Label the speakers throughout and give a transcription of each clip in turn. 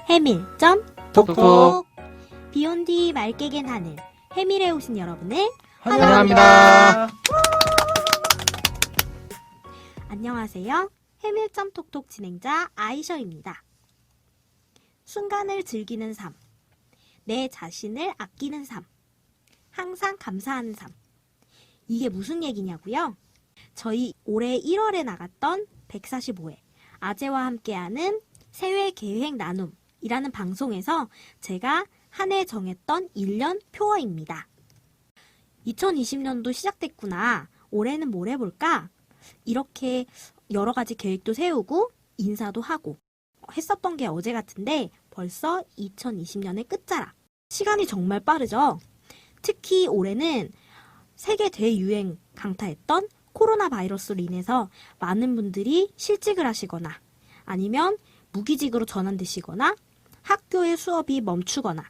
Speaker 1: 해밀점
Speaker 2: 톡톡
Speaker 1: 비온디 맑게 갠 하늘 해밀에 오신 여러분을
Speaker 2: 환영합니다.
Speaker 1: 안녕하세요. 해밀점 톡톡 진행자 아이셔입니다. 순간을 즐기는 삶, 내 자신을 아끼는 삶, 항상 감사하는 삶. 이게 무슨 얘기냐고요? 저희 올해 1월에 나갔던 145회 아재와 함께하는 새해 계획 나눔이라는 방송에서 제가 한 해 정했던 1년 표어입니다. 2020년도 시작됐구나. 올해는 뭘 해볼까? 이렇게 여러 가지 계획도 세우고 인사도 하고 했었던 게 어제 같은데 벌써 2020년의 끝자락. 시간이 정말 빠르죠? 특히 올해는 세계 대유행 강타했던 코로나 바이러스로 인해서 많은 분들이 실직을 하시거나 아니면 무기직으로 전환되시거나 학교의 수업이 멈추거나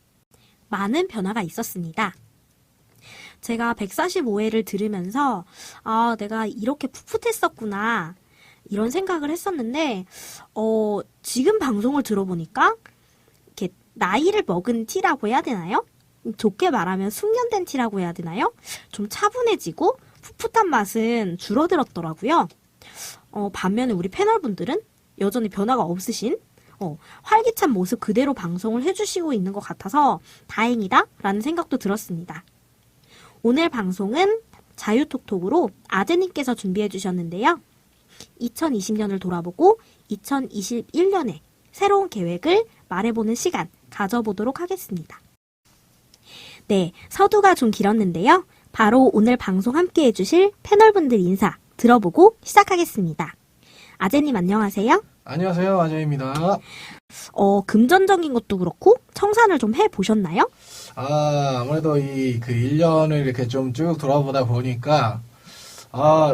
Speaker 1: 많은 변화가 있었습니다. 제가 145회를 들으면서 내가 이렇게 풋풋했었구나 이런 생각을 했었는데 지금 방송을 들어보니까 이렇게 나이를 먹은 티라고 해야 되나요? 좋게 말하면 숙련된 티라고 해야 되나요? 좀 차분해지고 풋풋한 맛은 줄어들었더라고요. 반면에 우리 패널분들은 여전히 변화가 없으신 활기찬 모습 그대로 방송을 해주시고 있는 것 같아서 다행이다 라는 생각도 들었습니다. 오늘 방송은 자유톡톡으로 아재님께서 준비해 주셨는데요. 2020년을 돌아보고 2021년에 새로운 계획을 말해보는 시간 가져보도록 하겠습니다. 네, 서두가 좀 길었는데요. 바로 오늘 방송 함께 해주실 패널분들 인사 들어보고 시작하겠습니다. 아재님 안녕하세요.
Speaker 2: 안녕하세요, 아재입니다.
Speaker 1: 금전적인 것도 그렇고 청산을 좀 해보셨나요?
Speaker 2: 아무래도 그 1년을 이렇게 좀 쭉 돌아보다 보니까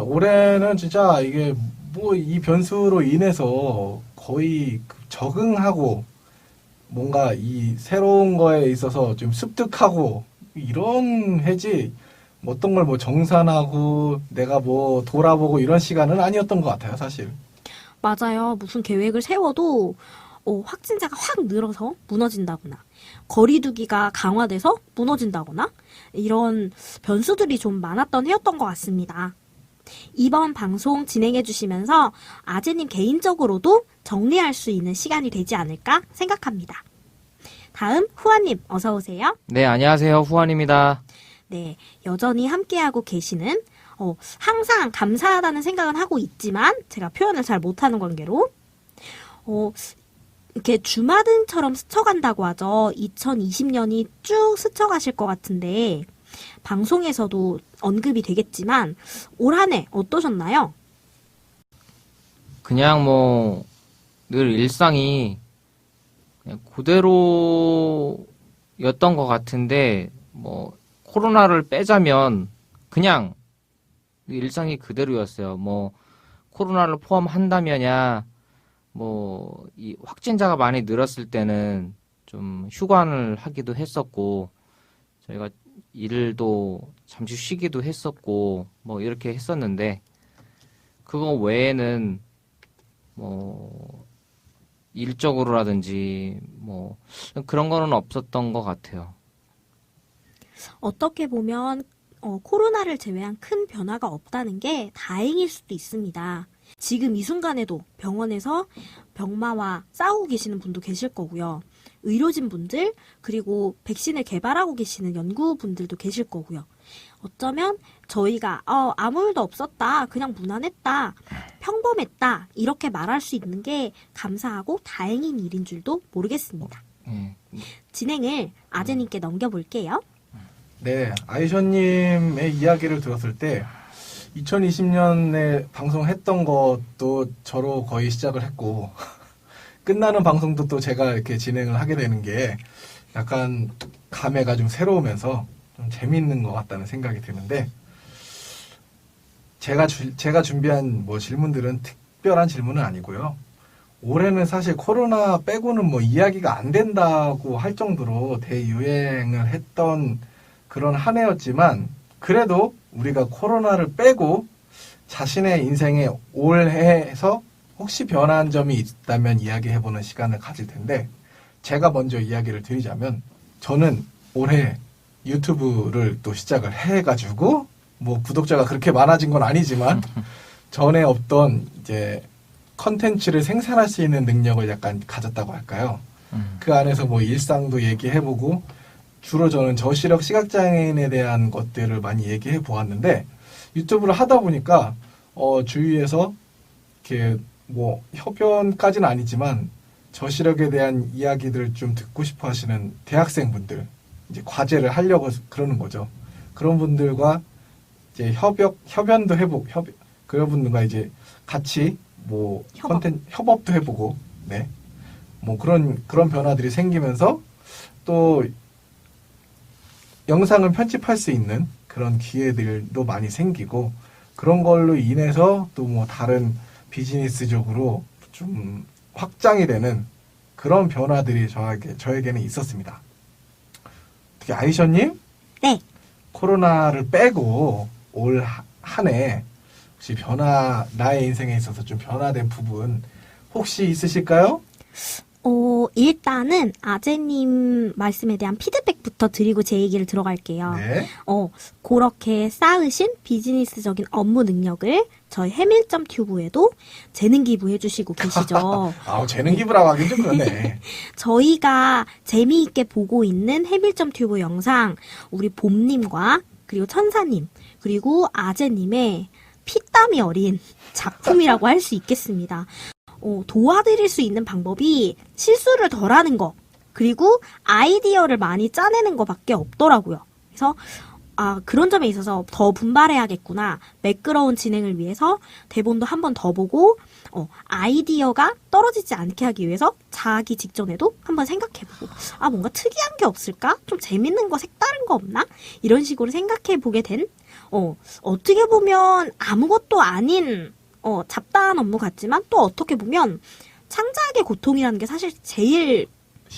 Speaker 2: 올해는 진짜 이게 뭐 이 변수로 인해서 거의 적응하고 뭔가 이 새로운 거에 있어서 좀 습득하고 이런 해지 어떤 걸 뭐 정산하고 내가 뭐 돌아보고 이런 시간은 아니었던 것 같아요, 사실.
Speaker 1: 맞아요. 무슨 계획을 세워도 확진자가 확 늘어서 무너진다거나 거리두기가 강화돼서 무너진다거나 이런 변수들이 좀 많았던 해였던 것 같습니다. 이번 방송 진행해 주시면서 아재님 개인적으로도 정리할 수 있는 시간이 되지 않을까 생각합니다. 다음 후아님 어서 오세요.
Speaker 3: 네, 안녕하세요. 후안입니다.
Speaker 1: 네, 여전히 함께하고 계시는 항상 감사하다는 생각은 하고 있지만 제가 표현을 잘 못하는 관계로 이렇게 주마등처럼 스쳐간다고 하죠. 2020년이 쭉 스쳐가실 것 같은데 방송에서도 언급이 되겠지만 올 한 해 어떠셨나요?
Speaker 3: 그냥 뭐 늘 일상이 그냥 그대로였던 것 같은데 뭐 코로나를 빼자면 그냥 일상이 그대로였어요. 뭐 코로나를 포함한다면야 뭐 이 확진자가 많이 늘었을 때는 좀 휴관을 하기도 했었고 저희가 일도 잠시 쉬기도 했었고 뭐 이렇게 했었는데 그거 외에는 뭐 일적으로라든지 뭐 그런 거는 없었던 것 같아요.
Speaker 1: 어떻게 보면 코로나를 제외한 큰 변화가 없다는 게 다행일 수도 있습니다. 지금 이 순간에도 병원에서 병마와 싸우고 계시는 분도 계실 거고요. 의료진 분들 그리고 백신을 개발하고 계시는 연구분들도 계실 거고요. 어쩌면 저희가 아무 일도 없었다, 그냥 무난했다, 평범했다 이렇게 말할 수 있는 게 감사하고 다행인 일인 줄도 모르겠습니다. 진행을 아재님께 넘겨볼게요.
Speaker 2: 네, 아이셔님의 이야기를 들었을 때 2020년에 방송했던 것도 저로 거의 시작을 했고 끝나는 방송도 또 제가 이렇게 진행을 하게 되는 게 약간 감회가 좀 새로우면서 좀 재미있는 것 같다는 생각이 드는데 제가 준비한 뭐 질문들은 특별한 질문은 아니고요. 올해는 사실 코로나 빼고는 뭐 이야기가 안 된다고 할 정도로 대유행을 했던 그런 한 해였지만 그래도 우리가 코로나를 빼고 자신의 인생에 올해에서 혹시 변한 점이 있다면 이야기해보는 시간을 가질 텐데 제가 먼저 이야기를 드리자면 저는 올해 유튜브를 또 시작을 해가지고 뭐 구독자가 그렇게 많아진 건 아니지만 전에 없던 이제 컨텐츠를 생산할 수 있는 능력을 약간 가졌다고 할까요? 그 안에서 뭐 일상도 얘기해보고 주로 저는 저시력 시각장애인에 대한 것들을 많이 얘기해 보았는데 유튜브를 하다 보니까 주위에서 이렇게 뭐 협연까지는 아니지만 저시력에 대한 이야기들을 좀 듣고 싶어 하시는 대학생분들 이제 과제를 하려고 그러는 거죠. 그런 분들과 이제 협연도 해보고 그런 분들과 이제 같이 뭐 협업도 해보고 네. 뭐 그런 변화들이 생기면서 또 영상을 편집할 수 있는 그런 기회들도 많이 생기고 그런 걸로 인해서 또 뭐 다른 비즈니스적으로 좀 확장이 되는 그런 변화들이 저에게는 있었습니다. 어떻게 아이셔님?
Speaker 1: 네.
Speaker 2: 코로나를 빼고 올 한 해 혹시 나의 인생에 있어서 좀 변화된 부분 혹시 있으실까요?
Speaker 1: 일단은 아재님 말씀에 대한 피드백부터 드리고 제 얘기를 들어갈게요.
Speaker 2: 네.
Speaker 1: 그렇게 쌓으신 비즈니스적인 업무 능력을 저희 해밀점 튜브에도 재능 기부해 주시고 계시죠.
Speaker 2: 재능 기부라고 하긴 좀 그러네.
Speaker 1: 저희가 재미있게 보고 있는 해밀점 튜브 영상, 우리 봄님과 그리고 천사님, 그리고 아재님의 피땀이 어린 작품이라고 할 수 있겠습니다. 도와드릴 수 있는 방법이 실수를 덜 하는 거, 그리고 아이디어를 많이 짜내는 거밖에 없더라고요. 그래서 그런 점에 있어서 더 분발해야겠구나. 매끄러운 진행을 위해서 대본도 한 번 더 보고 아이디어가 떨어지지 않게 하기 위해서 자기 직전에도 한번 생각해보고 뭔가 특이한 게 없을까? 좀 재밌는 거 색다른 거 없나? 이런 식으로 생각해보게 된 어떻게 보면 아무것도 아닌 잡다한 업무 같지만 또 어떻게 보면 창작의 고통이라는 게 사실 제일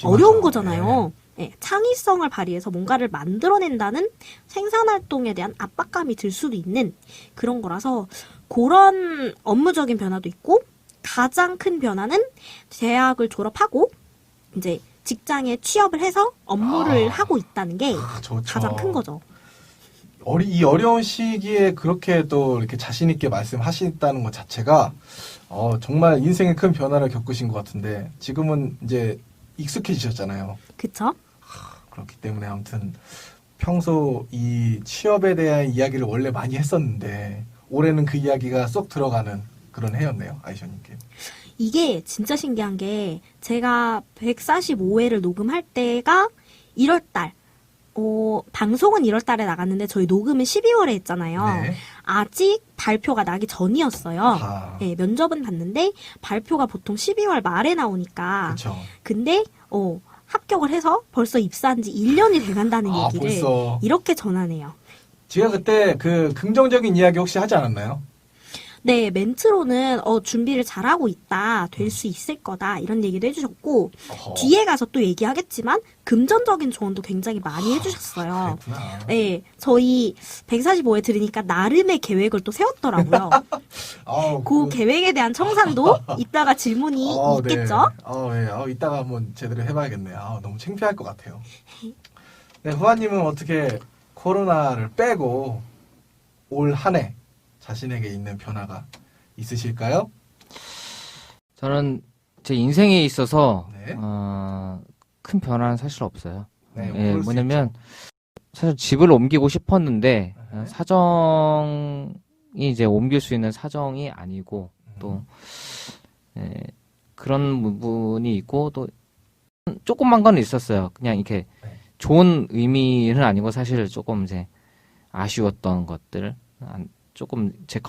Speaker 1: 어려운 거잖아요. 네, 창의성을 발휘해서 뭔가를 만들어낸다는 생산활동에 대한 압박감이 들 수도 있는 그런 거라서 그런 업무적인 변화도 있고 가장 큰 변화는 대학을 졸업하고 이제 직장에 취업을 해서 업무를 하고 있다는 게 가장 큰 거죠.
Speaker 2: 이 어려운 시기에 그렇게 또 이렇게 자신 있게 말씀하신다는 것 자체가 정말 인생의 큰 변화를 겪으신 것 같은데 지금은 이제 익숙해지셨잖아요.
Speaker 1: 그쵸?
Speaker 2: 그렇기 때문에 아무튼 평소 이 취업에 대한 이야기를 원래 많이 했었는데 올해는 그 이야기가 쏙 들어가는 그런 해였네요. 아이셔님께.
Speaker 1: 이게 진짜 신기한 게 제가 145회를 녹음할 때가 1월달 방송은 1월달에 나갔는데 저희 녹음은 12월에 했잖아요.
Speaker 2: 네.
Speaker 1: 아직 발표가 나기 전이었어요. 네, 면접은 봤는데 발표가 보통 12월 말에 나오니까.
Speaker 2: 그쵸.
Speaker 1: 근데 합격을 해서 벌써 입사한 지 1년이 돼간다는 얘기를
Speaker 2: 벌써.
Speaker 1: 이렇게 전하네요.
Speaker 2: 제가 그때 그 긍정적인 이야기 혹시 하지 않았나요?
Speaker 1: 네, 멘트로는 준비를 잘하고 있다, 될 수 있을 거다 이런 얘기도 해주셨고 뒤에 가서 또 얘기하겠지만 금전적인 조언도 굉장히 많이 해주셨어요.
Speaker 2: 그랬구나.
Speaker 1: 네, 저희 145회 들으니까 나름의 계획을 또 세웠더라고요. 그 계획에 대한 청산도 이따가 질문이 있겠죠?
Speaker 2: 네. 이따가 한번 제대로 해봐야겠네요. 너무 창피할 것 같아요. 네, 후아님은 어떻게 코로나를 빼고 올 한 해 자신에게 있는 변화가 있으실까요?
Speaker 3: 저는 제 인생에 있어서
Speaker 2: 네.
Speaker 3: 큰 변화는 사실 없어요.
Speaker 2: 네,
Speaker 3: 뭐냐면 사실 집을 옮기고 싶었는데
Speaker 2: 네.
Speaker 3: 사정이 이제 옮길 수 있는 사정이 아니고 또 그런 부분이 있고 또 조그만 건 있었어요. 그냥 이렇게
Speaker 2: 네. 좋은
Speaker 3: 좋은 의미는 아니고 사실 조금 이제 아쉬웠던 것들 조금 제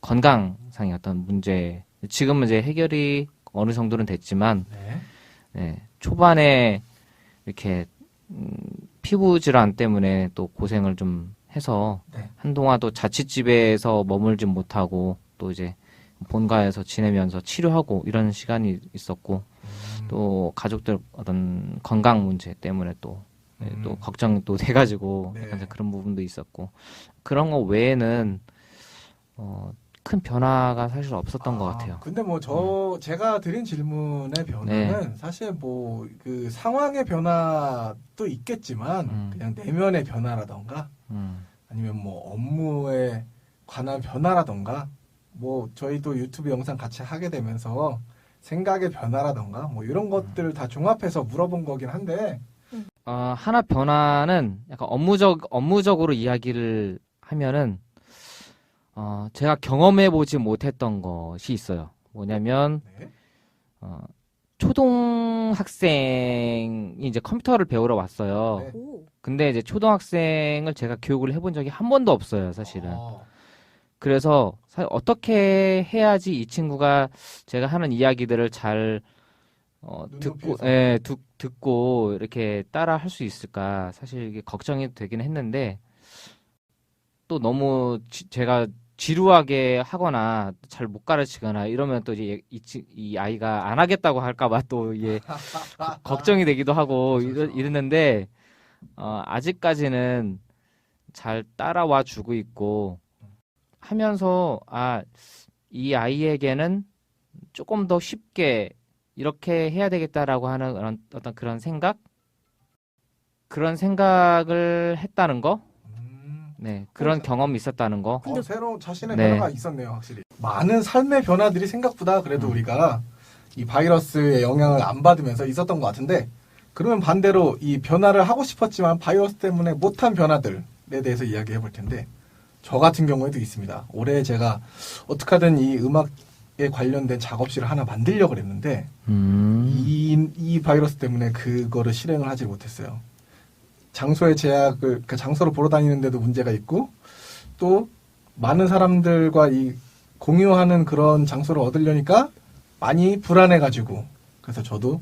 Speaker 3: 건강상의 어떤 문제 지금은 이제 해결이 어느 정도는 됐지만 초반에 이렇게 피부 질환 때문에 또 고생을 좀 해서 한동안 또 자취집에서 머물진 못하고 또 이제 본가에서 지내면서 치료하고 이런 시간이 있었고 또 가족들 어떤 건강 문제 때문에 또 걱정도 돼가지고 약간 그런 부분도 있었고 그런 거 외에는 큰 변화가 사실 없었던 것 같아요.
Speaker 2: 근데 뭐 제가 드린 질문의 변화는
Speaker 3: 네.
Speaker 2: 사실 뭐 그 상황의 변화도 있겠지만 그냥 내면의 변화라던가 아니면 뭐 업무에 관한 변화라던가 뭐 저희도 유튜브 영상 같이 하게 되면서 생각의 변화라던가 뭐 이런 것들을 다 종합해서 물어본 거긴 한데
Speaker 3: 하나 변화는 약간 업무적으로 이야기를 하면은, 제가 경험해보지 못했던 것이 있어요. 뭐냐면,
Speaker 2: 네.
Speaker 3: 초등학생이 이제 컴퓨터를 배우러 왔어요.
Speaker 2: 네.
Speaker 1: 오.
Speaker 3: 근데 이제 초등학생을 제가 교육을 해본 적이 한 번도 없어요, 사실은.
Speaker 2: 어,
Speaker 3: 그래서 어떻게 해야지 이 친구가 제가 하는 이야기들을 잘 듣고,
Speaker 2: 눈높이에서.
Speaker 3: 예, 듣고 이렇게 따라 할 수 있을까. 사실 이게 걱정이 되긴 했는데, 또 너무 제가 지루하게 하거나 잘 못 가르치거나 이러면 또 이제 이 아이가 안 하겠다고 할까봐 또 이게 걱정이 되기도 하고
Speaker 2: 그렇죠.
Speaker 3: 이랬는데, 아직까지는 잘 따라와 주고 있고, 하면서, 이 아이에게는 조금 더 쉽게 이렇게 해야 되겠다라고 하는 어떤 그런 그런 생각을 했다는 거, 네, 그런 경험이 있었다는 거.
Speaker 2: 새로운 자신의
Speaker 3: 네.
Speaker 2: 변화가 있었네요, 확실히. 많은 삶의 변화들이 생각보다 그래도 우리가 이 바이러스의 영향을 안 받으면서 있었던 것 같은데, 그러면 반대로 이 변화를 하고 싶었지만 바이러스 때문에 못한 변화들에 대해서 이야기해 볼 텐데, 저 같은 경우에도 있습니다. 올해 제가 어떻게 하든 이 음악에 관련된 작업실을 하나 만들려고 그랬는데, 이 바이러스 때문에 그거를 실행을 하지 못했어요. 장소의 제약을, 그 장소를 보러 다니는데도 문제가 있고, 또 많은 사람들과 이 공유하는 그런 장소를 얻으려니까 많이 불안해가지고, 그래서 저도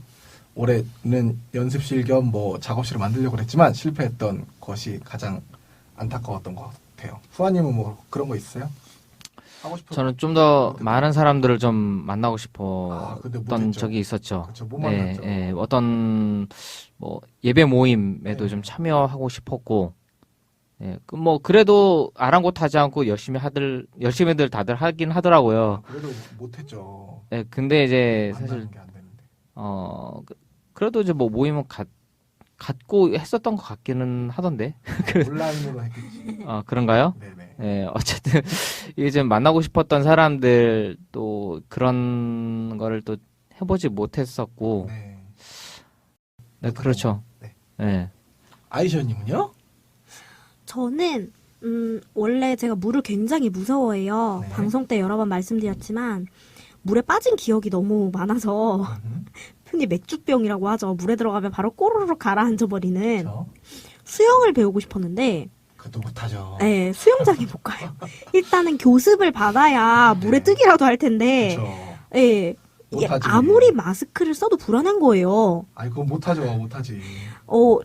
Speaker 2: 올해는 연습실 겸 뭐 작업실을 만들려고 그랬지만 실패했던 것이 가장 안타까웠던 것 같아요. 후아님은 뭐 그런 거 있어요? 하고 싶은
Speaker 3: 저는 좀 더
Speaker 2: 어떤-
Speaker 3: 많은 사람들을 좀 만나고 싶었던
Speaker 2: 근데 못했죠.
Speaker 3: 적이 있었죠.
Speaker 2: 그렇죠. 못 만났죠.
Speaker 3: 어떤 뭐 예배 모임에도
Speaker 2: 네.
Speaker 3: 좀 참여하고 싶었고, 그래도 아랑곳하지 않고 열심히들 다들 하긴 하더라고요.
Speaker 2: 그래도 못했죠.
Speaker 3: 근데 이제 사실
Speaker 2: 만나는 게 안 되는데.
Speaker 3: 그래도 이제 뭐 모임은 갖고 했었던 것 같기는 하던데.
Speaker 2: 온라인으로 했겠지.
Speaker 3: 그런가요?
Speaker 2: 네네.
Speaker 3: 어쨌든 이게 좀 만나고 싶었던 사람들 또 그런 거를 또 해보지 못했었고,
Speaker 2: 네.
Speaker 3: 네, 그렇죠.
Speaker 2: 네.
Speaker 3: 네.
Speaker 2: 아이셔님은요?
Speaker 1: 저는 원래 제가 물을 굉장히 무서워해요.
Speaker 2: 네.
Speaker 1: 방송 때 여러 번 말씀드렸지만 물에 빠진 기억이 너무 많아서 흔히 맥주병이라고 하죠. 물에 들어가면 바로 꼬르륵 가라앉아 버리는
Speaker 2: 저
Speaker 1: 수영을 배우고 싶었는데
Speaker 2: 그것도 못하죠.
Speaker 1: 네, 수영장에 못 가요. 일단은 교습을 받아야 물에
Speaker 2: 네.
Speaker 1: 뜨기라도 할 텐데
Speaker 2: 그렇죠.
Speaker 1: 예, 이게
Speaker 2: 못하지.
Speaker 1: 아무리 마스크를 써도 불안한 거예요.
Speaker 2: 아이 그거 못하죠. 못하지.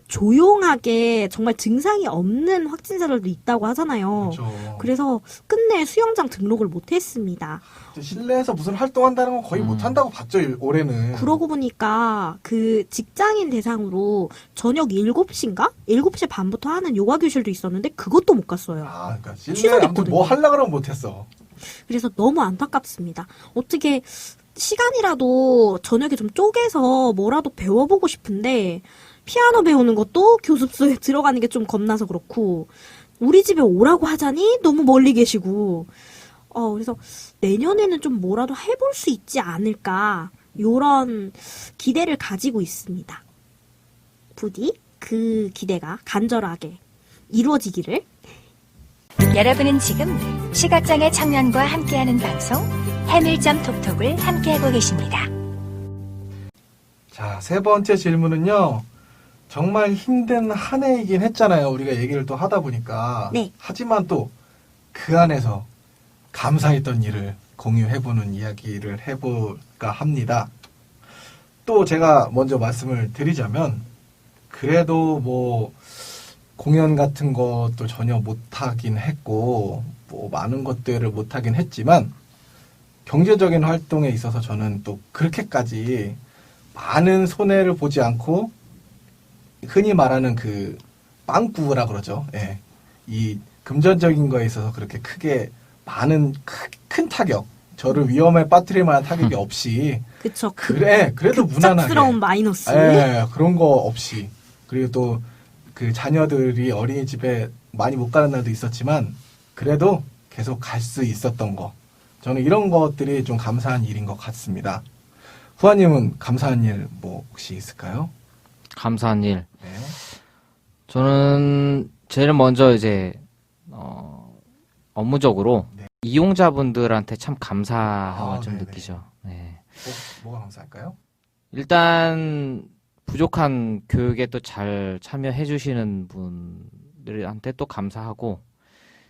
Speaker 1: 조용하게 정말 증상이 없는 확진자들도 있다고 하잖아요.
Speaker 2: 그렇죠.
Speaker 1: 그래서 끝내 수영장 등록을 못했습니다.
Speaker 2: 실내에서 무슨 활동한다는 건 거의 못한다고 봤죠. 올해는.
Speaker 1: 그러고 보니까 그 직장인 대상으로 저녁 7시인가? 7시 반부터 하는 요가 교실도 있었는데 그것도 못 갔어요.
Speaker 2: 그러니까 실내
Speaker 1: 취소됐거든요.
Speaker 2: 아무튼 뭐 하려고 그러면 못했어.
Speaker 1: 그래서 너무 안타깝습니다. 어떻게 시간이라도 저녁에 좀 쪼개서 뭐라도 배워보고 싶은데 피아노 배우는 것도 교습소에 들어가는 게 좀 겁나서 그렇고 우리 집에 오라고 하자니 너무 멀리 계시고 그래서 내년에는 좀 뭐라도 해볼 수 있지 않을까 요런 기대를 가지고 있습니다. 부디 그 기대가 간절하게 이루어지기를.
Speaker 4: 여러분은 지금 시각장애 청년과 함께하는 방송 해밀점 톡톡을 함께하고 계십니다.
Speaker 2: 자, 세 번째 질문은요. 정말 힘든 한 해이긴 했잖아요. 우리가 얘기를 또 하다 보니까.
Speaker 1: 네.
Speaker 2: 하지만 또 그 안에서 감사했던 일을 공유해보는 이야기를 해볼까 합니다. 또 제가 먼저 말씀을 드리자면 그래도 뭐 공연 같은 것도 전혀 못하긴 했고 뭐 많은 것들을 못하긴 했지만 경제적인 활동에 있어서 저는 또 그렇게까지 많은 손해를 보지 않고 흔히 말하는 그 빵꾸라 그러죠. 예. 이 금전적인 거에 있어서 그렇게 크게 많은 큰 타격, 저를 위험에 빠뜨릴 만한 타격이 없이
Speaker 1: 그쵸.
Speaker 2: 그래도 무난하게
Speaker 1: 급작스러운 마이너스.
Speaker 2: 예, 그런 거 없이 그리고 또 그 자녀들이 어린이집에 많이 못 가는 날도 있었지만 그래도 계속 갈 수 있었던 거 저는 이런 것들이 좀 감사한 일인 것 같습니다. 후아님은 감사한 일 뭐 혹시 있을까요?
Speaker 3: 감사한 일.
Speaker 2: 네.
Speaker 3: 저는 제일 먼저 이제 업무적으로
Speaker 2: 네.
Speaker 3: 이용자분들한테 참 감사함을 좀
Speaker 2: 네네.
Speaker 3: 느끼죠. 네.
Speaker 2: 뭐가 감사할까요?
Speaker 3: 일단 부족한 교육에 또 잘 참여해 주시는 분들한테 또 감사하고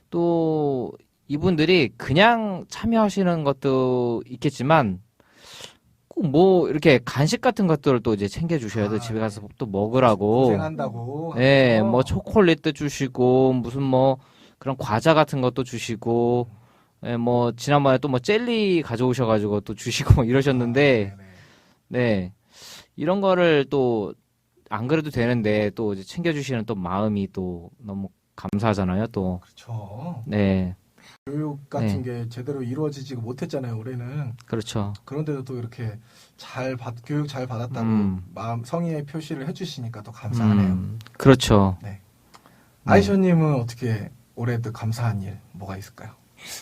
Speaker 3: 또 이분들이 그냥 참여하시는 것도 있겠지만 꼭 뭐 이렇게 간식 같은 것들을 또 이제 챙겨 주셔야 돼요. 집에 가서 또 먹으라고.
Speaker 2: 고생한다고.
Speaker 3: 네,
Speaker 2: 하면서.
Speaker 3: 뭐 초콜릿도 주시고 무슨 뭐 그런 과자 같은 것도 주시고 예, 뭐 지난번에 또 뭐 젤리 가져오셔가지고 또 주시고 뭐 이러셨는데
Speaker 2: 네네.
Speaker 3: 네 이런 거를 또 안 그래도 되는데 또 이제 챙겨주시는 또 마음이 또 너무 감사하잖아요. 또
Speaker 2: 그렇죠.
Speaker 3: 네,
Speaker 2: 교육 같은 게 제대로 이루어지지 못했잖아요. 올해는.
Speaker 3: 그렇죠.
Speaker 2: 그런데도 또 이렇게 교육 잘 받았다고 마음 성의의 표시를 해주시니까 또 감사하네요.
Speaker 3: 그렇죠.
Speaker 2: 네. 아이셔님은 어떻게 올해도 감사한 일 뭐가 있을까요?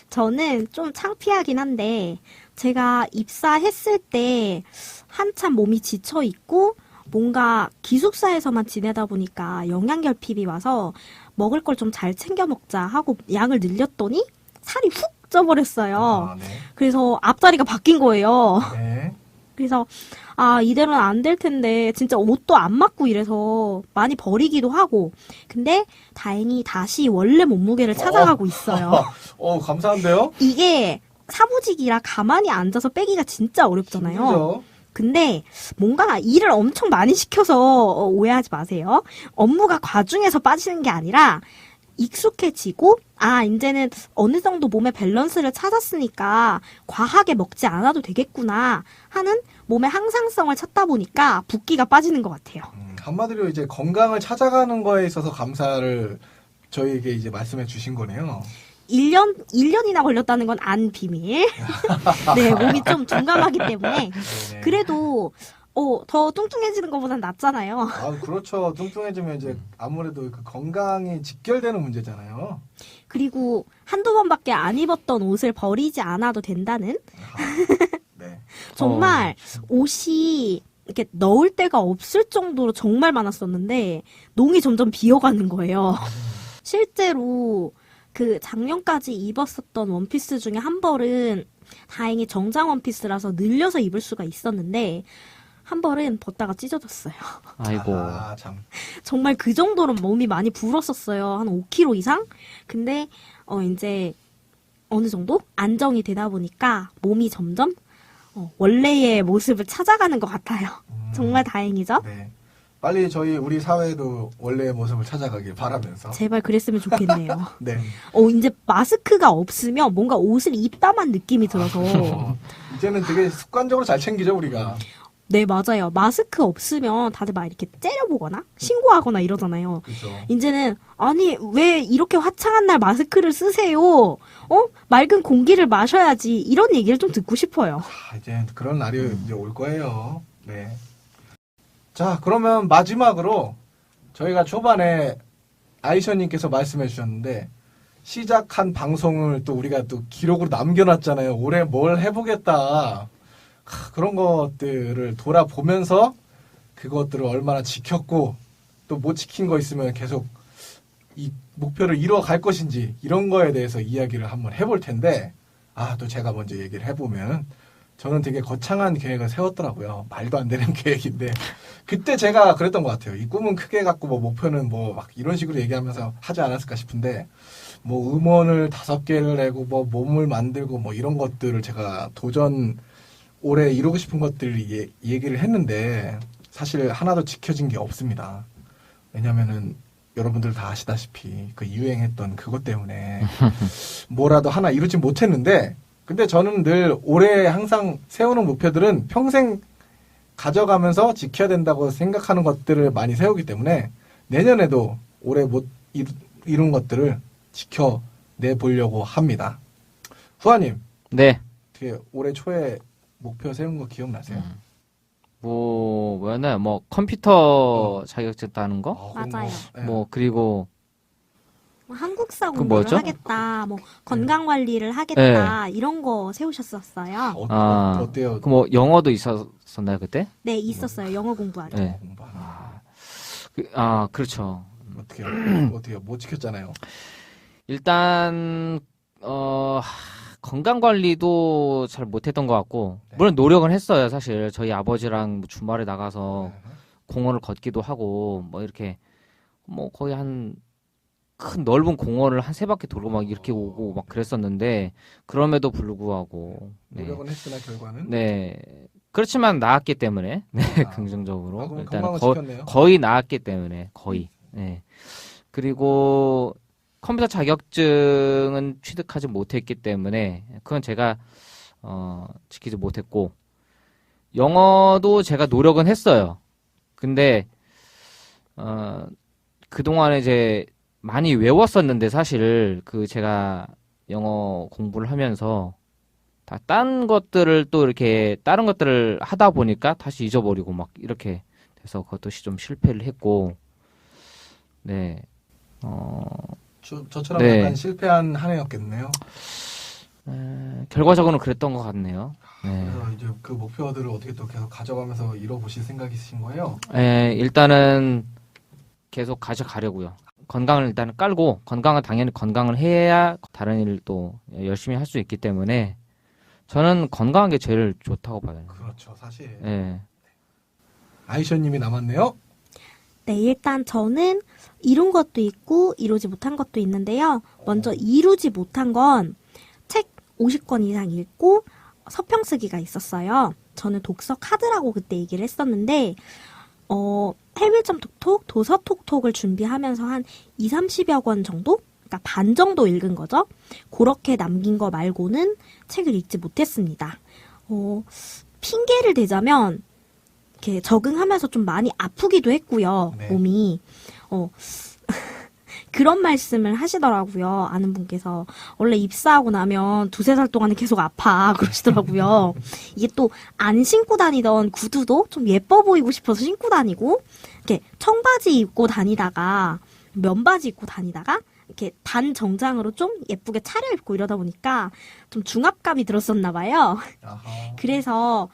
Speaker 1: 저는 좀 창피하긴 한데 제가 입사했을 때 한참 몸이 지쳐 있고 뭔가 기숙사에서만 지내다 보니까 영양결핍이 와서 먹을 걸 좀 잘 챙겨 먹자 하고 양을 늘렸더니 살이 훅 쪄버렸어요.
Speaker 2: 아, 네.
Speaker 1: 그래서 앞자리가 바뀐 거예요.
Speaker 2: 네.
Speaker 1: 그래서 이대로는 안 될 텐데 진짜 옷도 안 맞고 이래서 많이 버리기도 하고 근데 다행히 다시 원래 몸무게를 찾아가고 있어요.
Speaker 2: 감사한데요?
Speaker 1: 이게 사무직이라 가만히 앉아서 빼기가 진짜 어렵잖아요.
Speaker 2: 힘들죠?
Speaker 1: 근데 뭔가 일을 엄청 많이 시켜서 오해하지 마세요. 업무가 과중해서 빠지는 게 아니라 익숙해지고 이제는 어느 정도 몸의 밸런스를 찾았으니까 과하게 먹지 않아도 되겠구나 하는 몸의 항상성을 찾다 보니까 붓기가 빠지는 것 같아요.
Speaker 2: 한마디로 이제 건강을 찾아가는 거에 있어서 감사를 저희에게 이제 말씀해 주신 거네요.
Speaker 1: 1년이나 걸렸다는 건 안 비밀. 네, 몸이 좀 둔감하기 때문에.
Speaker 2: 네네.
Speaker 1: 그래도, 더 뚱뚱해지는 것보단 낫잖아요.
Speaker 2: 그렇죠. 뚱뚱해지면 이제 아무래도 그 건강이 직결되는 문제잖아요.
Speaker 1: 그리고 한두 번밖에 안 입었던 옷을 버리지 않아도 된다는?
Speaker 2: 네.
Speaker 1: 정말 옷이 이렇게 넣을 데가 없을 정도로 정말 많았었는데, 농이 점점 비어가는 거예요. 실제로, 작년까지 입었었던 원피스 중에 한 벌은 다행히 정장 원피스라서 늘려서 입을 수가 있었는데 한 벌은 벗다가 찢어졌어요.
Speaker 3: 아이고.
Speaker 2: 참.
Speaker 1: 정말 그 정도로 몸이 많이 불었었어요. 한 5kg 이상? 근데 이제 어느 정도 안정이 되다 보니까 몸이 점점 원래의 모습을 찾아가는 것 같아요. 정말 다행이죠?
Speaker 2: 네. 빨리 우리 사회도 원래의 모습을 찾아가길 바라면서.
Speaker 1: 제발 그랬으면 좋겠네요.
Speaker 2: 네.
Speaker 1: 이제 마스크가 없으면 뭔가 옷을 입다만 느낌이 들어서.
Speaker 2: 이제는 되게 습관적으로 잘 챙기죠, 우리가.
Speaker 1: 네, 맞아요. 마스크 없으면 다들 막 이렇게 째려보거나 신고하거나 이러잖아요.
Speaker 2: 그렇죠.
Speaker 1: 이제는 왜 이렇게 화창한 날 마스크를 쓰세요? 맑은 공기를 마셔야지. 이런 얘기를 좀 듣고 싶어요.
Speaker 2: 이제 그런 날이 이제 올 거예요. 네. 자, 그러면 마지막으로 저희가 초반에 아이셔님께서 말씀해 주셨는데 시작한 방송을 또 우리가 또 기록으로 남겨놨잖아요. 올해 뭘 해보겠다. 그런 것들을 돌아보면서 그것들을 얼마나 지켰고 또 못 지킨 거 있으면 계속 이 목표를 이루어 갈 것인지 이런 거에 대해서 이야기를 한번 해볼 텐데 또 제가 먼저 얘기를 해보면 저는 되게 거창한 계획을 세웠더라고요. 말도 안 되는 계획인데 그때 제가 그랬던 것 같아요. 이 꿈은 크게 갖고 목표는 막 이런 식으로 얘기하면서 하지 않았을까 싶은데 음원을 5개를 내고 몸을 만들고 이런 것들을 제가 올해 이루고 싶은 것들을 얘기를 했는데 사실 하나도 지켜진 게 없습니다. 왜냐면은 여러분들 다 아시다시피 그 유행했던 그것 때문에 뭐라도 하나 이루진 못했는데 근데 저는 늘 올해 항상 세우는 목표들은 평생 가져가면서 지켜야 된다고 생각하는 것들을 많이 세우기 때문에 내년에도 올해 못 이룬 것들을 지켜내 보려고 합니다. 후아님,
Speaker 3: 네.
Speaker 2: 어떻게 올해 초에 목표 세운 거 기억나세요?
Speaker 3: 뭐였나요? 뭐 컴퓨터 자격증 따는 거?
Speaker 2: 그럼
Speaker 1: 맞아요.
Speaker 2: 네.
Speaker 3: 뭐 그리고
Speaker 1: 뭐 한국사
Speaker 3: 그
Speaker 1: 공부를
Speaker 3: 뭐죠?
Speaker 1: 하겠다, 뭐 건강 관리를 하겠다 이런 거 세우셨었어요.
Speaker 2: 어때요?
Speaker 3: 그 뭐 영어도 있었나요 그때?
Speaker 1: 네, 있었어요. 영어 공부하기.
Speaker 3: 네.
Speaker 2: 공부하는
Speaker 3: 그렇죠.
Speaker 2: 어떻게요? 못 지켰잖아요.
Speaker 3: 일단 건강 관리도 잘 못했던 것 같고
Speaker 2: 네.
Speaker 3: 물론 노력은 했어요. 사실 저희 아버지랑 뭐 주말에 나가서
Speaker 2: 네.
Speaker 3: 공원을 걷기도 하고 뭐 이렇게 뭐 거의 한 큰 넓은 공원을 한 3바퀴 돌고 막 이렇게 오고 막 그랬었는데 그럼에도 불구하고
Speaker 2: 노력은 했으나 결과는
Speaker 3: 네 그렇지만 나았기 때문에 네
Speaker 2: 아.
Speaker 3: 긍정적으로
Speaker 2: 그럼
Speaker 3: 일단
Speaker 2: 건강은 지켰네요.
Speaker 3: 거의 나았기 때문에 거의 네 그리고 컴퓨터 자격증은 취득하지 못했기 때문에 그건 제가 지키지 못했고 영어도 제가 노력은 했어요. 근데 그동안에 이제 많이 외웠었는데 사실 그 제가 영어 공부를 하면서 다 딴 것들을 또 이렇게 다른 것들을 하다 보니까 다시 잊어버리고 막 이렇게 돼서 그것도 좀 실패를 했고 네
Speaker 2: 저처럼
Speaker 3: 네.
Speaker 2: 약간 실패한 한 해였겠네요.
Speaker 3: 결과적으로는 그랬던 것 같네요. 네.
Speaker 2: 그래서 이제 그 목표들을 어떻게 또 계속 가져가면서 이뤄보실 생각이신 거예요?
Speaker 3: 일단은 계속 가져가려고요. 건강을 일단 깔고 건강은 당연히 건강을 해야 다른 일을 또 열심히 할 수 있기 때문에 저는 건강한 게 제일 좋다고 봐요.
Speaker 2: 그렇죠, 사실.
Speaker 3: 네.
Speaker 2: 아이셔님이 남았네요.
Speaker 1: 네, 일단 저는 이룬 것도 있고 이루지 못한 것도 있는데요. 먼저 이루지 못한 건 책 50권 이상 읽고 서평 쓰기가 있었어요. 저는 독서 카드라고 그때 얘기를 했었는데 해밀점 톡톡, 도서 톡톡을 준비하면서 한 20-30여 권 정도? 그러니까 반 정도 읽은 거죠. 그렇게 남긴 거 말고는 책을 읽지 못했습니다. 핑계를 대자면 이렇게 적응하면서 좀 많이 아프기도 했고요.
Speaker 2: 네.
Speaker 1: 몸이. 그런 말씀을 하시더라고요. 아는 분께서. 원래 입사하고 나면 2-3살 동안은 계속 아파. 그러시더라고요. 이게 또 안 신고 다니던 구두도 좀 예뻐 보이고 싶어서 신고 다니고, 이렇게 청바지 입고 다니다가, 면바지 입고 다니다가, 이렇게 단 정장으로 좀 예쁘게 차려입고 이러다 보니까 좀 중압감이 들었었나 봐요.
Speaker 2: 아하.
Speaker 1: 그래서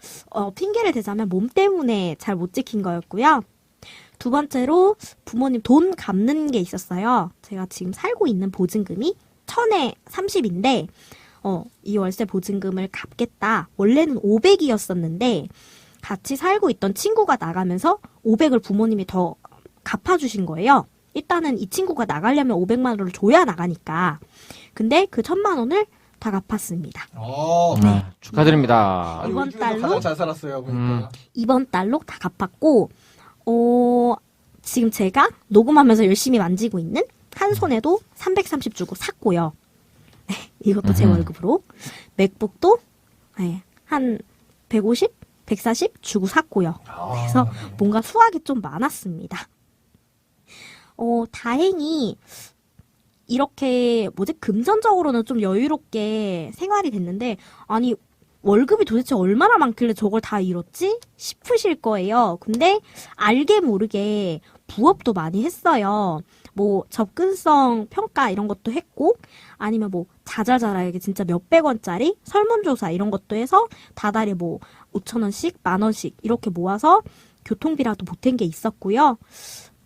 Speaker 1: 핑계를 대자면 몸 때문에 잘 못 지킨 거였고요. 두 번째로 부모님 돈 갚는 게 있었어요. 제가 지금 살고 있는 보증금이 1000에 30인데 이 월세 보증금을 갚겠다. 원래는 500이었었는데 같이 살고 있던 친구가 나가면서 500을 부모님이 더 갚아주신 거예요. 일단은 이 친구가 나가려면 500만 원을 줘야 나가니까. 근데 그 1000만 원을 다 갚았습니다.
Speaker 3: 축하드립니다.
Speaker 2: 아니,
Speaker 1: 이번
Speaker 2: 우리 중에서
Speaker 1: 달로?
Speaker 2: 가장 잘 살았어요. 보니까.
Speaker 1: 이번 달로 다 갚았고 지금 제가 녹음하면서 열심히 만지고 있는 한 손에도 330 주고 샀고요. 네, 이것도 제 월급으로. 맥북도 네, 한 150, 140 주고 샀고요. 그래서
Speaker 2: 네.
Speaker 1: 뭔가 수확이 좀 많았습니다. 다행히 이렇게 금전적으로는 좀 여유롭게 생활이 됐는데 아니 월급이 도대체 얼마나 많길래 저걸 다 잃었지? 싶으실 거예요. 근데 알게 모르게 부업도 많이 했어요. 뭐 접근성 평가 이런 것도 했고 아니면 뭐 자잘자잘하게 진짜 몇백 원짜리 설문조사 이런 것도 해서 다달이 뭐 5,000원씩 10,000원씩 이렇게 모아서 교통비라도 보탠 게 있었고요.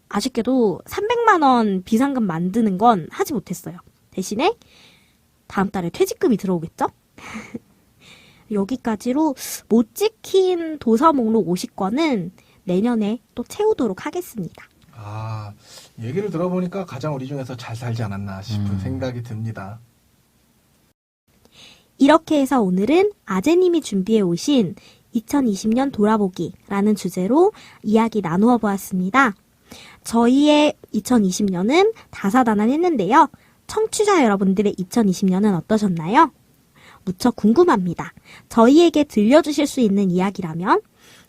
Speaker 1: 아쉽게도 300만 원 비상금 만드는 건 하지 못했어요. 대신에 다음 달에 퇴직금이 들어오겠죠? 여기까지로 못 지킨 도서 목록 50권은 내년에 또 채우도록 하겠습니다.
Speaker 2: 얘기를 들어보니까 가장 우리 중에서 잘 살지 않았나 싶은 생각이 듭니다.
Speaker 1: 이렇게 해서 오늘은 아재님이 준비해 오신 2020년 돌아보기라는 주제로 이야기 나누어 보았습니다. 저희의 2020년은 다사다난했는데요. 청취자 여러분들의 2020년은 어떠셨나요? 무척 궁금합니다. 저희에게 들려주실 수 있는 이야기라면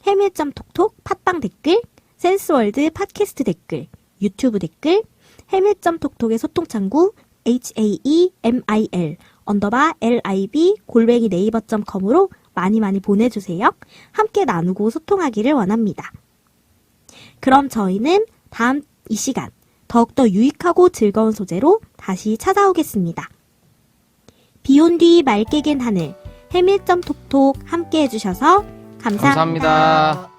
Speaker 1: 해밀점 톡톡 팟빵 댓글, 센스월드 팟캐스트 댓글, 유튜브 댓글, 해밀점 톡톡의 소통창구 HAEMIL lib@naver.com으로 많이 보내주세요. 함께 나누고 소통하기를 원합니다. 그럼 저희는 다음 이 시간 더욱더 유익하고 즐거운 소재로 다시 찾아오겠습니다. 비온 뒤 맑게 갠 하늘 해밀점 톡톡 함께 해주셔서 감사합니다.
Speaker 3: 감사합니다.